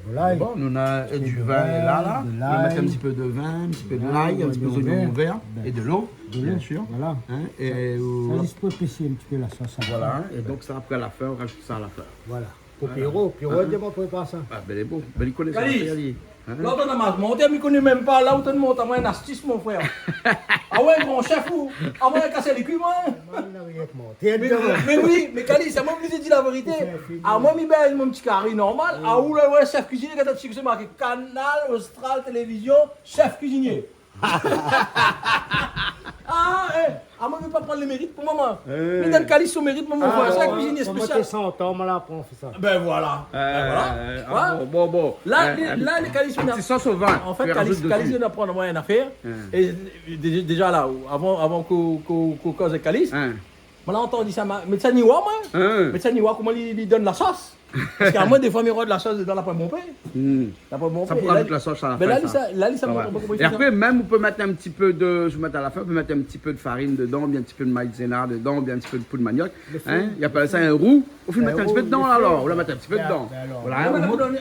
Speaker 4: volaille.
Speaker 1: Bon, on a du vin là.
Speaker 4: de
Speaker 1: On va mettre un
Speaker 4: l'ail.
Speaker 1: petit peu de vin, un petit peu de
Speaker 4: L'ail,
Speaker 1: l'ail, un petit peu
Speaker 4: oignon
Speaker 1: d'oignon
Speaker 4: vert.
Speaker 1: vert et de l'eau, bien sûr.
Speaker 4: Voilà.
Speaker 1: Hein, et
Speaker 4: Ça juste pour épaissir un petit peu la sauce.
Speaker 1: voilà. Hein, et donc, ça, après, à la fin, on rajoute ça à la fin.
Speaker 4: Voilà. Pour Pierrot, dis-moi prépare ça.
Speaker 1: Ah, ben, il est beau. Ben, il connaît ça.
Speaker 3: Calice.
Speaker 1: regardez. Hein?
Speaker 3: Là, on a mal monté, mais il ne connaît même pas. Là où tu montes, à moi, un astuce, mon frère. Ah ouais, grand chef, ou à moi, casser les culs, moi. Mais oui, mais Calice, à moi, je vous ai dit la vérité. À moi, je mets mon petit carré normal. À où, là, ouais, chef cuisinier, quand tu sais, marqué Canal, Austral, Télévision, chef cuisinier. Ah, à moi, je ne veux pas prendre le mérite pour maman. Mais dans le Calice, son mérite pour mon frère, chef cuisinier spécial.
Speaker 4: 100 ans, on l'a appris, on fait ça.
Speaker 3: Ben voilà.
Speaker 1: Ah, bon.
Speaker 3: Là,
Speaker 1: Hein,
Speaker 3: là, les Calice,
Speaker 1: un petit sauce au vin.
Speaker 3: en fait,
Speaker 1: tu rajoutes
Speaker 3: Calice
Speaker 1: dessus.
Speaker 3: vient d'apprendre moi une affaire. Et déjà là, avant qu'on cause de Calice,
Speaker 1: Hein,
Speaker 3: on a entendu ça. Mais ça n'y voit, moi.
Speaker 1: hein.
Speaker 3: Mais ça n'y voit comment il donne la sauce. Parce qu'à moi, des fois, il y de la sauce dans la poêle mon père.
Speaker 1: Ça pourra mettre la sauce à la
Speaker 3: Mais
Speaker 1: fin.
Speaker 3: là,
Speaker 1: ça.
Speaker 3: ça me
Speaker 1: Ouais.
Speaker 3: montre pas comment il
Speaker 1: Et
Speaker 3: fait ça.
Speaker 1: après, même, on peut mettre un petit peu de, je vais mettre à la fin, on peut mettre un petit peu de farine dedans, bien un petit peu de maïzena dedans, bien un petit peu de poudre de manioc. Hein? Il appelle ça un roux. Au final, mettre un petit peu dedans alors. On va mettre un petit peu dedans. Voilà,
Speaker 3: On met
Speaker 1: on
Speaker 3: la
Speaker 1: monte
Speaker 3: poudre d'oignon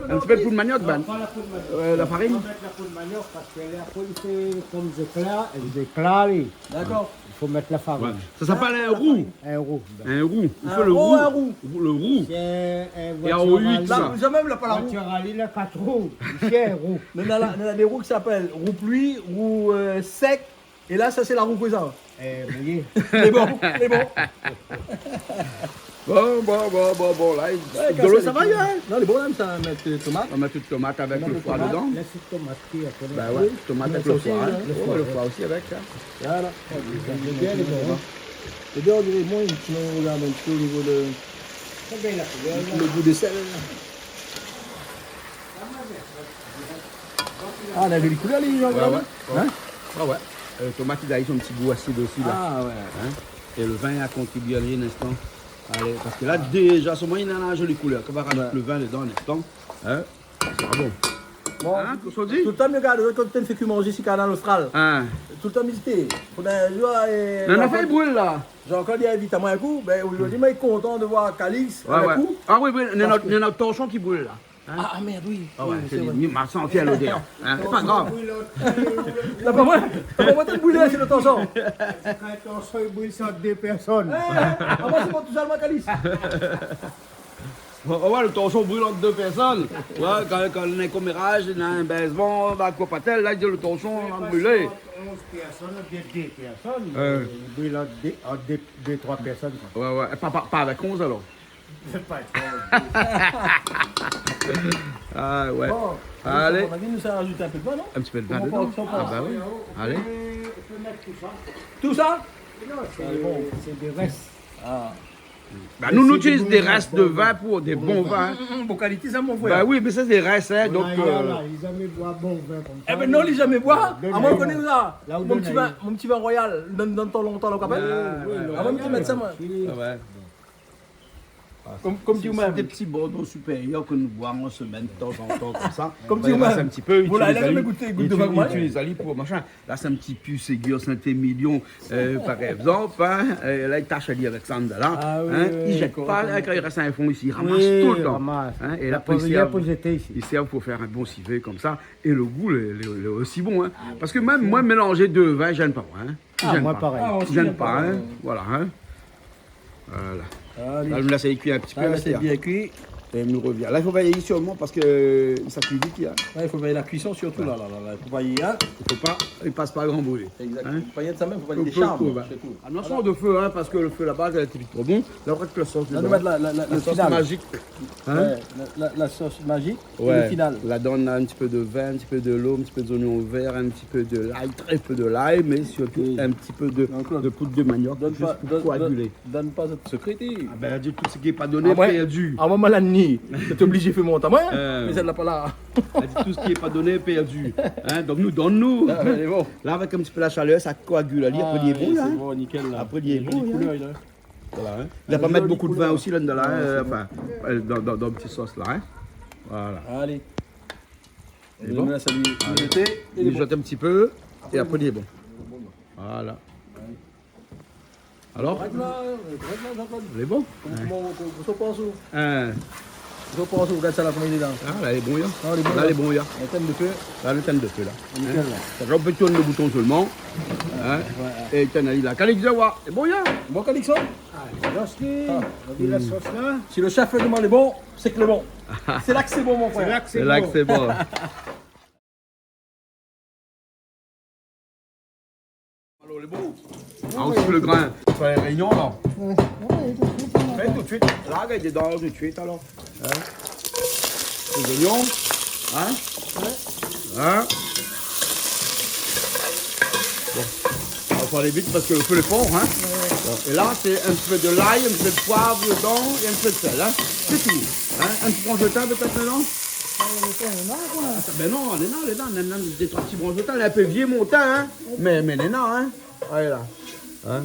Speaker 1: un petit peu de poudre de manioc, Ben.
Speaker 4: Prends la poudre de manioc.
Speaker 1: La farine.
Speaker 4: On va mettre la poudre de manioc parce qu'elle est après, il fait comme des éclats, et des éclats, oui.
Speaker 3: D'accord.
Speaker 4: Il faut mettre la farine.
Speaker 1: Ça s'appelle un roux.
Speaker 4: Un roux.
Speaker 1: Un roux. Il
Speaker 3: Un
Speaker 1: faut le
Speaker 3: roux,
Speaker 1: roux.
Speaker 3: un roux.
Speaker 1: Le roux.
Speaker 4: C'est un
Speaker 1: Et en
Speaker 4: voiture
Speaker 1: huit,
Speaker 4: rallye.
Speaker 1: ça.
Speaker 3: Là, jamais, il n'a pas la roue.
Speaker 4: Voiture rallye, il a 4 roues. C'est un roux.
Speaker 3: Mais on a des roues qui s'appellent roue pluie, roue sec. Et là, ça, c'est la roue cousin.
Speaker 4: Mouillé.
Speaker 3: Les bons, les bons.
Speaker 1: Bon, là, de l'eau, ça va, hein?
Speaker 3: Non, les bons, là, ça mettre des tomates.
Speaker 1: On va mettre une tomate avec le foie
Speaker 3: tomate.
Speaker 1: dedans.
Speaker 4: Laisse le tomate qui après.
Speaker 1: Bah ouais, tomate avec le
Speaker 3: aussi,
Speaker 1: foie.
Speaker 3: hein.
Speaker 1: Le foie aussi avec. Hein.
Speaker 3: Voilà.
Speaker 4: J'aime bien les bons.
Speaker 3: Les deux, on dirait bon, sinon on regarde un petit peu au niveau de
Speaker 4: Très bien la couleur.
Speaker 3: le goût de sel. Ah, on a vu les couleurs, les gens,
Speaker 1: Ouais,
Speaker 3: là,
Speaker 1: ouais.
Speaker 3: hein?
Speaker 1: Ah ouais. Les tomates, il a eu son petit goût acide aussi là.
Speaker 3: Ah, ouais.
Speaker 1: Hein? Et le vin a contribué à lui un instant. Allez, parce que là, déjà, ce moment, il a une jolie couleur. Quand on va rajouter le vin dedans un instant, hein? Ça sera bon.
Speaker 3: Bon,
Speaker 1: Hein, qu'est-ce qu'on dit?
Speaker 3: tout le temps, regarde, quand tu fait que manger ici, canal austral.
Speaker 1: Hein?
Speaker 3: Tout le temps, visiter. On a
Speaker 1: On a fait brûle là.
Speaker 3: j'ai encore dit invite à moi un coup. Ben, aujourd'hui, moi, je suis content de voir Calix
Speaker 1: Ouais,
Speaker 3: un
Speaker 1: ouais.
Speaker 3: coup.
Speaker 1: Ah oui, oui, il y a
Speaker 3: Parce que-
Speaker 1: notre torchon qui brûle là.
Speaker 3: Ah, merde, oui.
Speaker 1: Ah ouais,
Speaker 3: Oui,
Speaker 1: c'est
Speaker 3: c'est vrai.
Speaker 1: m'a senti à l'odeur. Hein? C'est pas grave.
Speaker 3: T'as pas moi t'as boulé, c'est le torchon.
Speaker 4: Quand on se brûle ça deux personnes.
Speaker 3: Ah, moi, c'est pas tout seulement Calix.
Speaker 1: Ouais, le torchon brûle entre deux personnes. Ouais, quand on a un commérage, il y a un baisement, dans la copatel, là, il dit le torchon a brûlé.
Speaker 4: 11 personnes, ou bien 2 personnes.
Speaker 1: Ouais.
Speaker 4: Il brûle entre 2-3 personnes.
Speaker 1: Ouais, ouais. Pas avec 11 alors.
Speaker 4: C'est pas trop.
Speaker 1: Ah ouais.
Speaker 3: Bon,
Speaker 1: Allez.
Speaker 3: on a dit, nous, ça rajoute un peu de vin, non?
Speaker 1: Un petit peu de vin
Speaker 3: On
Speaker 1: dedans.
Speaker 3: pense, on pense.
Speaker 1: Ah bah oui. Allez.
Speaker 4: Je peux mettre tout ça.
Speaker 3: Tout ça?
Speaker 4: Non, c'est des restes.
Speaker 3: Ah.
Speaker 1: Bah, nous, nous utilisons des restes de vin pour des bons vins.
Speaker 3: Bon qualité, ça, mon frère.
Speaker 1: Bah oui, mais ça, c'est des restes, hein. Donc,
Speaker 4: Là, ils aiment boire bon vin comme ça.
Speaker 3: Eh ben non, les jamais boire.
Speaker 4: Donne
Speaker 3: À moi, on
Speaker 4: là.
Speaker 3: connaît ça.
Speaker 4: Là où
Speaker 3: Mon
Speaker 4: donne
Speaker 3: petit
Speaker 4: là.
Speaker 3: vin royal, donne ton longtemps, le capel. Ah, moi, tu mets ça, moi.
Speaker 1: ah ouais.
Speaker 3: Comme tu
Speaker 1: C'est
Speaker 3: m'as
Speaker 1: des petits bordeaux supérieurs que nous boivons en semaine de temps en temps comme ça.
Speaker 3: Comme
Speaker 1: Bah,
Speaker 3: tu
Speaker 1: il reste
Speaker 3: m'as.
Speaker 1: un petit peu.
Speaker 3: Voilà, il a
Speaker 1: utilise
Speaker 3: jamais
Speaker 1: Ali-
Speaker 3: goûté, goûte de vague,
Speaker 1: utilise Ali pour machin. Là, c'est un petit puce aiguë Saint-Émilion, par exemple. Hein. Là, il tâche Ali avec ça là.
Speaker 3: Ah oui,
Speaker 1: Hein.
Speaker 3: oui,
Speaker 1: Il ne jette
Speaker 3: d'accord,
Speaker 1: pas.
Speaker 3: d'accord.
Speaker 1: Hein, quand il reste un fond ici, il ramasse
Speaker 4: Oui,
Speaker 1: tout le temps.
Speaker 4: ramasse.
Speaker 1: Hein. Et
Speaker 4: La
Speaker 1: là, après,
Speaker 4: première pour jeter ici.
Speaker 1: il sert pour faire un bon civet comme ça. Et le goût est aussi bon. Hein. Parce que même moi, mélanger deux vins, je n'aime pas. Hein.
Speaker 4: Ah,
Speaker 1: J'aime
Speaker 4: moi
Speaker 1: pas.
Speaker 4: pareil.
Speaker 3: Ah,
Speaker 1: Je n'aime pas. Hein. Voilà. Hein. Voilà.
Speaker 3: Allez.
Speaker 1: Là, je me laisse cuire un petit peu.
Speaker 3: Ah, là,
Speaker 1: là,
Speaker 3: c'est
Speaker 1: c'est
Speaker 3: bien cuit.
Speaker 1: et il nous revient. Là, il faut veiller sûrement parce que ça cuit vite. Hein.
Speaker 3: Ouais, il faut veiller la cuisson surtout, là. Il faut veiller, hein.
Speaker 1: Il passe pas à grand brûlé.
Speaker 3: Exact.
Speaker 1: Hein?
Speaker 3: Il faut pas y être ça même, il faut pas y
Speaker 1: Peu,
Speaker 3: être des
Speaker 1: peu,
Speaker 3: charmes.
Speaker 1: peu,
Speaker 3: C'est tout.
Speaker 1: Attention de feu, hein, parce que le feu là-bas, elle est trop bon. Là, on reste la sauce.
Speaker 3: Là,
Speaker 1: dedans.
Speaker 3: nous mettre la
Speaker 1: La sauce
Speaker 3: finale.
Speaker 1: magique. Hein?
Speaker 3: Ouais, la sauce magique et
Speaker 1: Ouais.
Speaker 3: le final.
Speaker 1: Là-dedans, on a un petit peu de vin, un petit peu de l'eau, un petit peu d'oignon vert, un petit peu de l'ail, très peu de l'ail, mais surtout
Speaker 3: Oui.
Speaker 1: un petit peu de
Speaker 3: Donc,
Speaker 1: poudre de manioc,
Speaker 3: Donne
Speaker 1: juste
Speaker 3: pas,
Speaker 1: pour coaguler.
Speaker 3: donne pas cette secrétaire.
Speaker 1: Ah ben, dit tout ce qui n'est pas donné,
Speaker 3: Ah ouais.
Speaker 1: perdu.
Speaker 3: À un moment, la nuit, t'es obligé de faire mon temps,
Speaker 1: Euh.
Speaker 3: mais celle-là pas là.
Speaker 1: Elle dit tout ce qui n'est pas donné, perdu. Hein? Donc, nous, donne-nous.
Speaker 3: Ah, elle est bon.
Speaker 1: Là, avec un petit peu la chaleur, ça coagule. Après, il est bon, là.
Speaker 3: C'est
Speaker 1: Hein?
Speaker 3: bon, nickel, là.
Speaker 1: Après, il est bon,
Speaker 3: Jolie
Speaker 1: hein.
Speaker 3: couleur, là.
Speaker 1: Voilà, hein. Il va pas mettre beaucoup de vin aussi là-dedans, là, hein, enfin, dans le petit sauce là. Hein. Voilà.
Speaker 3: Allez.
Speaker 1: Il est bon.
Speaker 3: Là, ça lui est jeté.
Speaker 1: Il jette un petit peu et après il est bon. Voilà. Alors, il est bon.
Speaker 3: Comment vous pensez?
Speaker 1: Hein.
Speaker 3: Vous pensez, vous regardez ça là, comment il est dedans?
Speaker 1: Ah, là, il est bon, là.
Speaker 3: Ah, il est bon,
Speaker 1: Là,
Speaker 3: là.
Speaker 1: il est bon, là.
Speaker 3: Un thème de feu.
Speaker 1: Là, le thème de feu, là.
Speaker 3: Nickel, là.
Speaker 1: On peut tourner le bouton seulement. Hein. Et il t'en a dit là. Calixawa, c'est bon, là.
Speaker 3: Bon, Calixon,
Speaker 4: Lorsqu'il on dit la sauce là,
Speaker 3: si le chef demande est bon, c'est que le bon. C'est là que c'est bon, mon
Speaker 4: c'est là
Speaker 3: frère.
Speaker 4: que
Speaker 1: C'est
Speaker 4: c'est
Speaker 1: là que
Speaker 4: bon.
Speaker 1: c'est bon. Alors, les beaux. Ah, on coupe le grain. Sur les réunions, là. Fais tout de suite. Là, il est dedans tout de suite, alors. Hein? Les oignons. Hein? Hein? Bon. On va faire aller vite parce que le feu est fort, hein? Bon. Et là, c'est un petit peu de l'ail, un petit peu de poivre dedans et un petit peu de sel, hein? C'est tout. Hein? Un petit branche de thym peut-être maintenant? Ah, ben non, les nains, des trois petits branches de thym, elle est un peu vieux mon thym, hein? Mais les nains, hein? Allez là. Hein?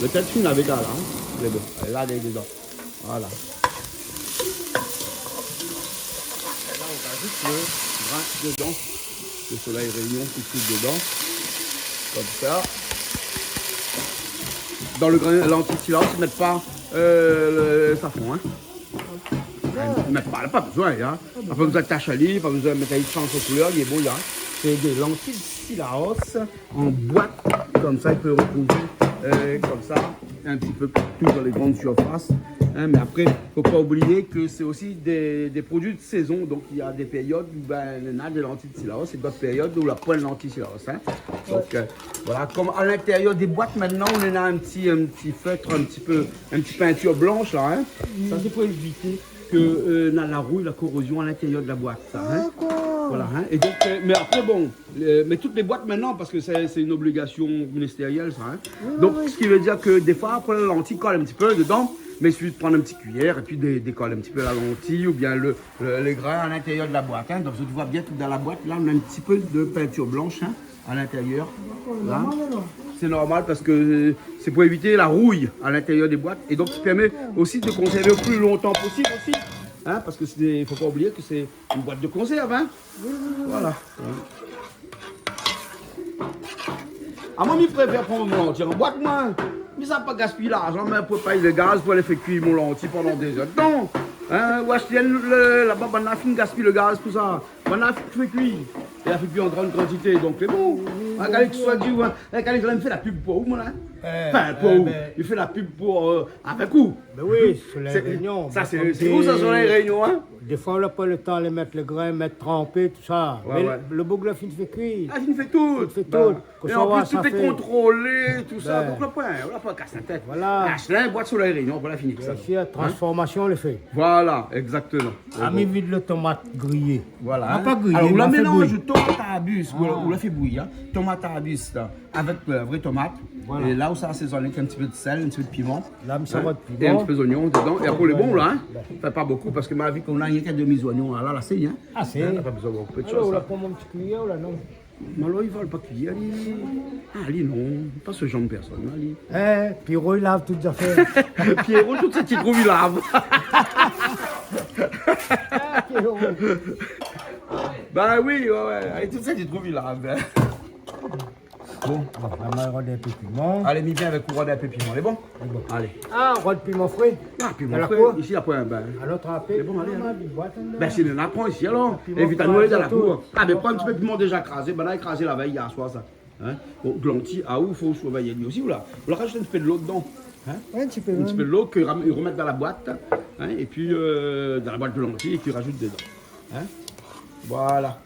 Speaker 1: Le tête fine avec là, hein? Les deux. Allez, là, les dedans. Voilà. Et là, on rajoute le grain dedans. Le soleil réunion tout de suite dedans. Comme ça. Dans le grain, l'anti-silence, ils ne mettent pas le safran, hein? Ils ne mettent pas, pas besoin, hein? Pas besoin de tache à lit, pas besoin de mettre une chance aux couleurs, il est beau, là. C'est des lentilles Silaos en boîte, comme ça, il peut retrouver comme ça, un petit peu partout dans les grandes surfaces. Hein, mais après, il ne faut pas oublier que c'est aussi des produits de saison. Donc, il y a des périodes où ben, on a des lentilles de Silaos et d'autres périodes où on n'a pas de lentilles Silaos. Hein. Donc, voilà, comme à l'intérieur des boîtes, maintenant, on a un petit feutre, un petit peinture blanche, là. Hein. Ça, c'est pour éviter que dans la rouille, la corrosion à l'intérieur de la boîte. Ça, hein. Voilà, hein. Et donc, mais après, bon, mais toutes les boîtes maintenant, parce que c'est une obligation ministérielle, ça. Hein. Donc, ce qui veut dire que des fois, après, la lentille colle un petit peu dedans, mais il suffit de prendre une petite cuillère et puis décoller un petit peu la lentille ou bien les grains à l'intérieur de la boîte. Hein. Donc, tu vois bien que dans la boîte, là, on a un petit peu de peinture blanche hein, à l'intérieur. Là. C'est normal parce que c'est pour éviter la rouille à l'intérieur des boîtes et donc ça permet aussi de conserver le plus longtemps possible aussi. Hein, parce qu'il ne faut pas oublier que c'est une boîte de conserve. Hein. Voilà. Ah, moi, je préfère prendre mon lentille en boîte, moi. Mais ça n'a pas gaspillé l'argent, mais pour payer le gaz pour aller faire cuire mon lentille pendant des heures. Non. Hein, ou acheter là-bas, on a fini de gaspiller le gaz pour ça. On a fait cuire. Et a fait cuire en grande quantité, donc c'est bon. Quand il soit dit, quand il fait la pub pour où, moi, là? Enfin, pour où? Il fait la pub pour avec où?
Speaker 4: Mais oui, sur les réunions.
Speaker 1: Ça, c'est où ça sur les réunions, hein?
Speaker 4: Des fois, on n'a pas le temps de mettre le grain, mettre trempé, tout ça.
Speaker 1: Ouais,
Speaker 4: Mais
Speaker 1: ouais.
Speaker 4: le bouglaf, il fait cuire.
Speaker 1: Ah, il fait tout.
Speaker 4: Il fait tout.
Speaker 1: Et en plus, tout est contrôlé, tout ça.
Speaker 4: Ben.
Speaker 1: Donc, là, on n'a pas casse la tête.
Speaker 4: Voilà.
Speaker 1: Achetez boîte sur les réunions, voilà, fini. Ça.
Speaker 4: Ici, la transformation, on le fait.
Speaker 1: Voilà, exactement.
Speaker 4: Ami vide le tomate grillé.
Speaker 1: Voilà.
Speaker 4: Ah, pas grillé,
Speaker 1: Alors, on
Speaker 4: mais
Speaker 1: la
Speaker 4: on fait
Speaker 1: mélange
Speaker 4: bouillir.
Speaker 1: tomate à bus, on la fait bouillir. Hein. Tomate à bus là, avec la vraie tomate.
Speaker 4: Voilà.
Speaker 1: Et là où ça assaisonne avec un petit peu de sel, un petit peu de piment.
Speaker 4: Là, ça va de piment.
Speaker 1: Et un petit peu d'oignon dedans. Et après, les bons là, hein. Enfin, pas beaucoup parce que ma vie qu'on a rien qu'à demi-oignon. Là, c'est hein.
Speaker 4: Ah, c'est.
Speaker 1: Hein, pas besoin de beaucoup de
Speaker 4: Alors,
Speaker 1: choses.
Speaker 4: on
Speaker 1: Ça.
Speaker 4: la prend mon petit cuillère, là, non?
Speaker 1: Mais là, ils veulent pas cuire. Ali, non, pas ce genre de personne. Ali.
Speaker 4: Pierrot, il lave toutes les affaires.
Speaker 1: Pierrot, tout ça, tu trouves, il lave.
Speaker 4: Pierrot.
Speaker 1: Ben oui, ouais. Avec tout ça, tu trouves, il lave. Hein. Bon.
Speaker 4: La maille des piments.
Speaker 1: Allez, mis bien avec couronne un peu piment. Elle est bon?
Speaker 4: Bon.
Speaker 1: Allez.
Speaker 4: Ah, roi de piment frais.
Speaker 1: Ah, piment
Speaker 4: À la
Speaker 1: frais.
Speaker 4: cour.
Speaker 1: Ici, il n'y a pas un bain.
Speaker 4: À l'autre appel.
Speaker 1: bon, allez,
Speaker 4: on a des boîtes, hein,
Speaker 1: Ben, c'est le napron ici alors.
Speaker 4: piment
Speaker 1: Et vite à Noël dans la
Speaker 4: frais,
Speaker 1: cour.
Speaker 4: tout.
Speaker 1: Ah, mais pas un petit peu de piment déjà écrasé. Ben, là, écrasé la veille, hier soir, ça. Hein? Bon, Glanty, ah, où il faut surveiller lui aussi, ou là? On leur rajoute un petit peu de l'eau dedans. Hein?
Speaker 4: Ouais, un petit peu.
Speaker 1: Un petit peu de l'eau qu'ils remettent dans la boîte. Hein? Et puis, dans la boîte de lentilles et qu'ils rajoutent dedans. Hein? Voilà.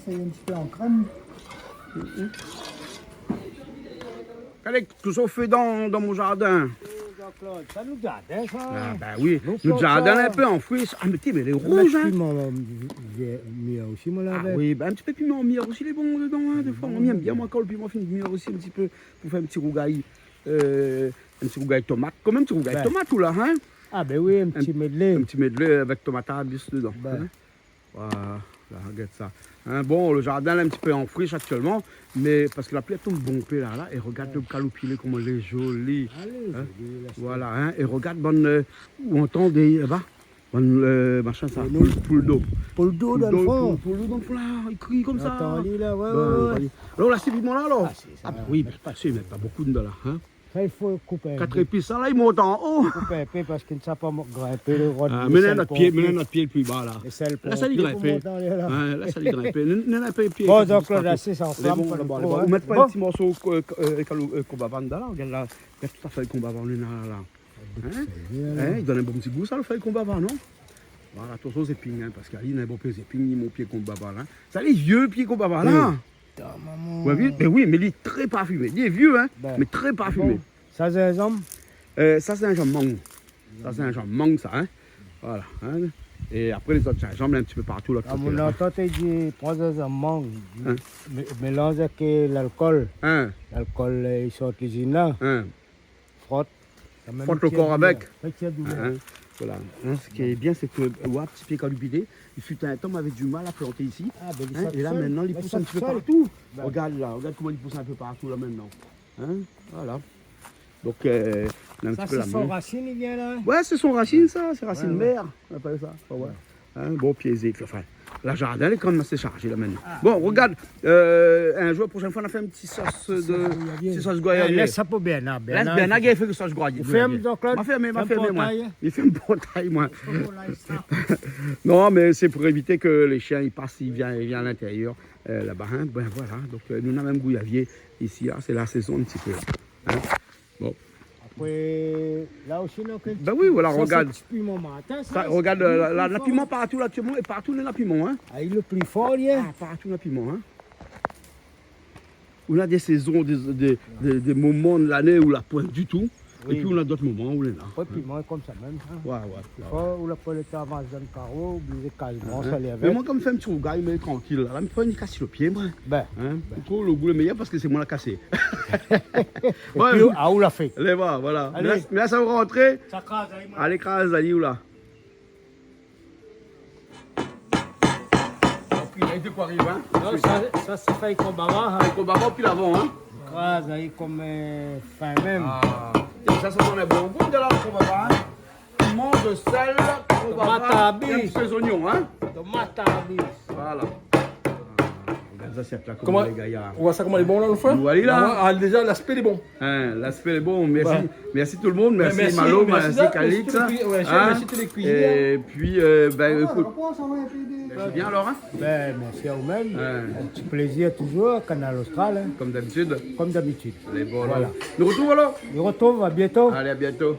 Speaker 4: Ça y est, un petit peu en crème.
Speaker 1: Allez, tout ça fait dans mon jardin.
Speaker 4: Jean-Claude, ça nous garde, hein, ça.
Speaker 1: Ah, ben oui,
Speaker 4: Nous
Speaker 1: notre jardin
Speaker 4: plantons.
Speaker 1: un peu enfoui. Ah, mais t'es, mais les
Speaker 4: Le
Speaker 1: rouges, hein?
Speaker 4: piment, mis aussi, moi, là,
Speaker 1: Ah
Speaker 4: avec.
Speaker 1: oui, ben un petit peu de piment mire aussi, les bons dedans, hein, des fois. On aime bien, moi, quand le piment finit de mire aussi un petit peu, pour faire un petit rougail tomate. Comme un petit rougail
Speaker 4: Ben.
Speaker 1: tomate, ou là, hein?
Speaker 4: Ah, ben oui, un petit medley.
Speaker 1: Un petit medley avec tomate à bis dedans.
Speaker 4: Ben.
Speaker 1: Hein? Voilà, là, regarde ça. Hein, bon, le jardin est un petit peu en friche actuellement, mais parce que la pluie tombe bon peu là, et regarde le calopilé, comment il est joli.
Speaker 4: Allez,
Speaker 1: Hein?
Speaker 4: joli, là,
Speaker 1: Voilà, hein, et regarde, bonne, où on entend des, machin, ça, poule d'eau.
Speaker 4: pour le dos, dans le fond.
Speaker 1: Poule d'eau dans le fond, là, il crie comme ça.
Speaker 4: Attends, lui, là, ouais,
Speaker 1: Ben,
Speaker 4: ouais, ouais.
Speaker 1: alors là, c'est piment là, alors.
Speaker 4: Ah, c'est ça.
Speaker 1: Ah, ben oui, mais pas sûr, mais pas beaucoup de là. Hein.
Speaker 4: Ça, il faut couper.
Speaker 1: 4 épices, ça là, il monte en haut.
Speaker 4: Couper un peu parce qu'il ne sait pas grimper le rôle.
Speaker 1: Ah, maintenant, notre pied le plus bas, là.
Speaker 4: Et celle
Speaker 1: Là, ça lui grimpe. Là, ça lui grimpe. N'est pas les pieds.
Speaker 4: Bon, donc là, c'est sans
Speaker 1: C'est
Speaker 4: flamme.
Speaker 1: bon,
Speaker 4: pas le
Speaker 1: là-bas,
Speaker 4: trop,
Speaker 1: là-bas.
Speaker 4: hein.
Speaker 1: Vous mettez pas
Speaker 4: Bon.
Speaker 1: un petit morceau qu'on va vendre là, regarde là. Regarde tout à fait le combat vendre là. Hein? Hein? Il donne un bon petit goût, ça, le fait le combat vendre, non? Voilà, tous aux épines, hein, parce qu'il y a un bon peu d'épines, mon pied combat vendre là. Ça, les vieux pieds combat vendre là.
Speaker 4: Putain, maman.
Speaker 1: Ouais, mais oui, mais il est très parfumé. Il est vieux, hein,
Speaker 4: Ben,
Speaker 1: mais très parfumé.
Speaker 4: Bon. Ça, c'est un homme.
Speaker 1: Ça, c'est un jambon. Ça, c'est un jambon, ça, hein. Voilà. Hein? Et après, les autres gingembre, un petit peu partout. Là,
Speaker 4: À mon entente, il dit, prends un mangue,
Speaker 1: Hein?
Speaker 4: mélange avec l'alcool.
Speaker 1: Hein?
Speaker 4: L'alcool, il sort l'usine là,
Speaker 1: Hein?
Speaker 4: frotte.
Speaker 1: Frotte le corps avec.
Speaker 4: Hein?
Speaker 1: Hein? Voilà. Hein, ce qui est bien, c'est que, ouais, petit pied calubidé, il fut un temps avec du mal à planter ici.
Speaker 4: Ah, ben, il
Speaker 1: Hein,
Speaker 4: sort
Speaker 1: et là,
Speaker 4: seul.
Speaker 1: maintenant, il
Speaker 4: Ben,
Speaker 1: pousse
Speaker 4: sort
Speaker 1: un petit peu
Speaker 4: seul.
Speaker 1: partout.
Speaker 4: Ben.
Speaker 1: Regarde là, regarde comment il pousse un peu partout là maintenant. Hein? Voilà. Donc, on a un
Speaker 4: Ça,
Speaker 1: petit peu la
Speaker 4: c'est son
Speaker 1: main.
Speaker 4: racine, il vient là.
Speaker 1: Ouais, c'est son racine, ça. C'est racine
Speaker 4: Ouais, ouais.
Speaker 1: mère. On appelle ça. Ouais. Hein, bon, piésé. Enfin, la jardin, elle est quand même assez chargée là maintenant. Bon, regarde. Un jour, prochaine fois, on a fait un petit sauce petit sauce goyavier.
Speaker 4: Laisse ça pour bien.
Speaker 1: Laisse bien, il fait que sauce goyavier.
Speaker 4: Ferme, donc là.
Speaker 1: M'a fermé, moi.
Speaker 4: portail.
Speaker 1: Il fait une portail, moi. Non, mais c'est pour éviter que les chiens ils passent, ils viennent à l'intérieur là-bas. Hein. Ben voilà, donc nous on a même goyavier ici, hein. C'est la saison un petit peu. Hein. Bon.
Speaker 4: Après, là aussi, non,
Speaker 1: Ben oui, voilà, regarde.
Speaker 4: C'est le piment matin,
Speaker 1: Ça, regarde, la piment partout là, actuellement, et partout il y a la piment. Hein.
Speaker 4: Ah, il est le plus fort, il est.
Speaker 1: Ah, partout la piment. Hein. On a des saisons, des moments de l'année où la pointe du tout. Et puis on a d'autres moments où on est là.
Speaker 4: Ouais, puis moi, comme ça même. Hein.
Speaker 1: Ouais, ouais.
Speaker 4: Ou la police à Amazon Caro, oubliez quasiment, ça les
Speaker 1: Mais
Speaker 4: avait.
Speaker 1: moi, comme je fais un petit regard, il me dit tranquille. Là, il me fait une casse le pied, moi.
Speaker 4: Ben,
Speaker 1: Hein? Je trouve le goût le meilleur parce que c'est moi la cassé.
Speaker 4: puis,
Speaker 1: Ouais,
Speaker 4: où l'a fait?
Speaker 1: allez, voilà.
Speaker 4: Allez.
Speaker 1: Mais là, ça va rentrer.
Speaker 4: Ça crase, allez, moi.
Speaker 1: Allez, crase, allez, où là? Il a été quoi arrive, hein?
Speaker 4: Non, ça c'est fait comme avant. Hein.
Speaker 1: Avec Obama, puis l'avant, hein?
Speaker 4: Crase, allez, comme fin même.
Speaker 1: Ah. Et ça sent bon goût de là, Obama, hein? Piment de sel, Obama,
Speaker 4: Tomate à
Speaker 1: et ces oignons, hein?
Speaker 4: Tomate à bis.
Speaker 1: Voilà. Regarde ça, c'est là,
Speaker 3: Comment
Speaker 1: comment les gaillards.
Speaker 3: on voit ça comment il est bon là, le frère?
Speaker 1: Nous, allez, là.
Speaker 3: Ah, déjà, l'aspect est bon.
Speaker 1: Hein, l'aspect est bon, merci.
Speaker 3: Ouais.
Speaker 1: Merci tout le monde, merci,
Speaker 3: Merci,
Speaker 1: Malo,
Speaker 3: merci,
Speaker 1: merci
Speaker 3: Zach,
Speaker 1: Calix.
Speaker 3: merci tous les
Speaker 1: hein.
Speaker 3: merci tous les cuisiniers.
Speaker 1: Et puis, ben écoute, c'est bien alors, hein?
Speaker 4: Ben, merci à vous-même.
Speaker 1: Ouais.
Speaker 4: Un petit plaisir toujours, Canal Austral, hein,
Speaker 1: Comme d'habitude.
Speaker 4: comme d'habitude.
Speaker 1: Les bons,
Speaker 4: Voilà.
Speaker 1: Nous retrouvons alors.
Speaker 4: On se retrouve, à bientôt.
Speaker 1: Allez, à bientôt.